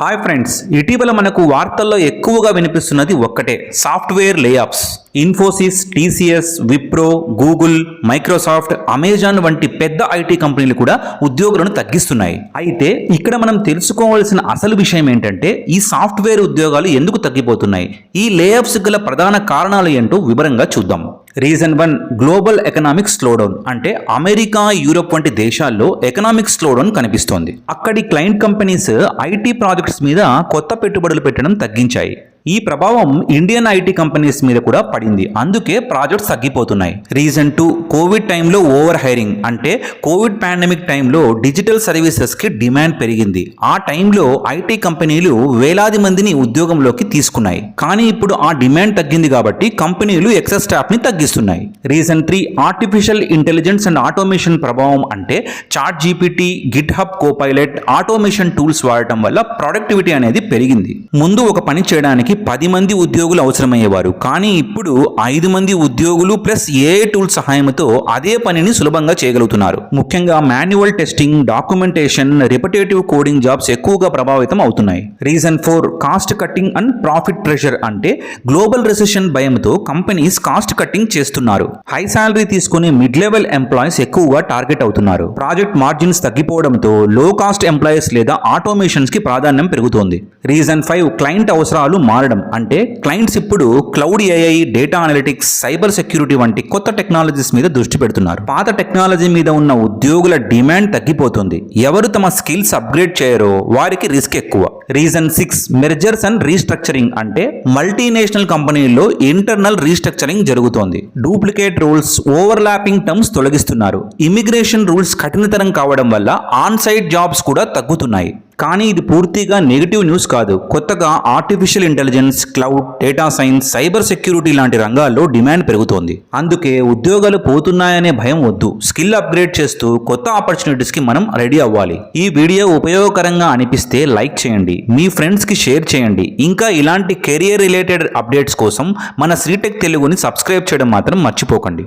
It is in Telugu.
హాయ్ ఫ్రెండ్స్, ఇటీవల మనకు వార్తల్లో ఎక్కువగా వినిపిస్తున్నది ఒక్కటే, software layoffs. Infosys, TCS, Wipro, Google, Microsoft, Amazon వంటి పెద్ద ఐటీ కంపెనీలు కూడా ఉద్యోగులను తగ్గిస్తున్నాయి. అయితే ఇక్కడ మనం తెలుసుకోవాల్సిన అసలు విషయం ఏంటంటే, ఈ సాఫ్ట్వేర్ ఉద్యోగాలు ఎందుకు తగ్గిపోతున్నాయి, ఈ లేఆఫ్స్ గల ప్రధాన కారణాలు ఏంటో వివరంగా చూద్దాం. Reason 1, global economic slowdown. అంటే అమెరికా, యూరోప్ వంటి దేశాల్లో ఎకనామిక్ స్లోడౌన్ కనిపిస్తోంది. అక్కడి క్లయింట్ కంపెనీస్ ఐటీ ప్రాజెక్ట్స్ మీద కొత్త పెట్టుబడులు పెట్టడం తగ్గించాయి. ఈ ప్రభావం ఇండియన్ ఐటీ కంపెనీస్ మీద కూడా పడింది. అందుకే ప్రాజెక్ట్స్ తగ్గిపోతున్నాయి. రీజన్ 2, కోవిడ్ టైంలో ఓవర్ హైరింగ్. అంటే కోవిడ్ పాండమిక్ టైంలో డిజిటల్ సర్వీసెస్ కి డిమాండ్ పెరిగింది. ఆ టైంలో ఐటీ కంపెనీలు వేలాది మందిని ఉద్యోగంలోకి తీసుకున్నాయి. కానీ ఇప్పుడు ఆ డిమాండ్ తగ్గింది కాబట్టి కంపెనీలు ఎక్సెస్ స్టాఫ్ ని తగ్గిస్తున్నాయి. Reason 3, artificial intelligence and automation ప్రభావం. అంటే ChatGPT, GitHub, Copilot, automation tools వాడటం వల్ల ప్రొడక్టివిటీ అనేది పెరిగింది. ముందు ఒక పని చేయడానికి 10 మంది ఉద్యోగులు అవసరమయ్యేవారు. కానీ ఇప్పుడు 5 మంది ఉద్యోగులు ప్లస్ ఏఐ టూల్ సహాయంతో అదే పనిని సులభంగా చేయగలుగుతున్నారు. ముఖ్యంగా manual testing, documentation, repetitive coding jobs ఎక్కువగా ప్రభావితం అవుతున్నాయి. Reason 4, cost cutting and profit pressure. అంటే గ్లోబల్ రిసెషన్ భయంతో కంపెనీస్ కాస్ట్ కట్టింగ్ చేస్తున్నారు. హై సాలరీ తీసుకునే మిడ్ లెవెల్ ఎంప్లాయీస్ ఎక్కువగా టార్గెట్ అవుతున్నారు. ప్రాజెక్ట్ మార్జిన్స్ తగ్గిపోవడంతో లో కాస్ట్ ఎంప్లాయీస్ లేదా ఆటోమేషన్స్ కి ప్రాధాన్యం పెరుగుతోంది. రీజన్ 5, క్లయింట్ అవసరాలు మారడం. అంటే క్లయింట్స్ ఇప్పుడు cloud AI, data analytics, cyber security వంటి కొత్త టెక్నాలజీస్ మీద దృష్టి పెడుతున్నారు. పాత టెక్నాలజీ మీద ఉన్న ఉద్యోగుల డిమాండ్ తగ్గిపోతుంది. ఎవరు తమ స్కిల్స్ అప్గ్రేడ్ చేయరో వారికి రిస్క్ ఎక్కువ. Reason 6, mergers and restructuring. అంటే మల్టీనేషనల్ కంపెనీల్లో ఇంటర్నల్ రీస్ట్రక్చరింగ్ జరుగుతోంది. డూప్లికేట్ రూల్స్, ఓవర్లాపింగ్ టర్మ్స్ తొలగిస్తున్నారు. ఇమిగ్రేషన్ రూల్స్ కఠినతరం కావడం వల్ల ఆన్ సైట్ జాబ్స్ కూడా తగ్గుతున్నాయి. కానీ ఇది పూర్తిగా నెగిటివ్ న్యూస్ కాదు. కొత్తగా artificial intelligence, cloud, data science, cyber security లాంటి రంగాల్లో డిమాండ్ పెరుగుతోంది. అందుకే ఉద్యోగాలు పోతున్నాయనే భయం వద్దు. స్కిల్ అప్గ్రేడ్ చేస్తూ కొత్త ఆపర్చునిటీస్కి మనం రెడీ అవ్వాలి. ఈ వీడియో ఉపయోగకరంగా అనిపిస్తే లైక్ చేయండి, మీ ఫ్రెండ్స్కి షేర్ చేయండి. ఇంకా ఇలాంటి కెరియర్ రిలేటెడ్ అప్డేట్స్ కోసం మన శ్రీటెక్ తెలుగుని సబ్స్క్రైబ్ చేయడం మాత్రం మర్చిపోకండి.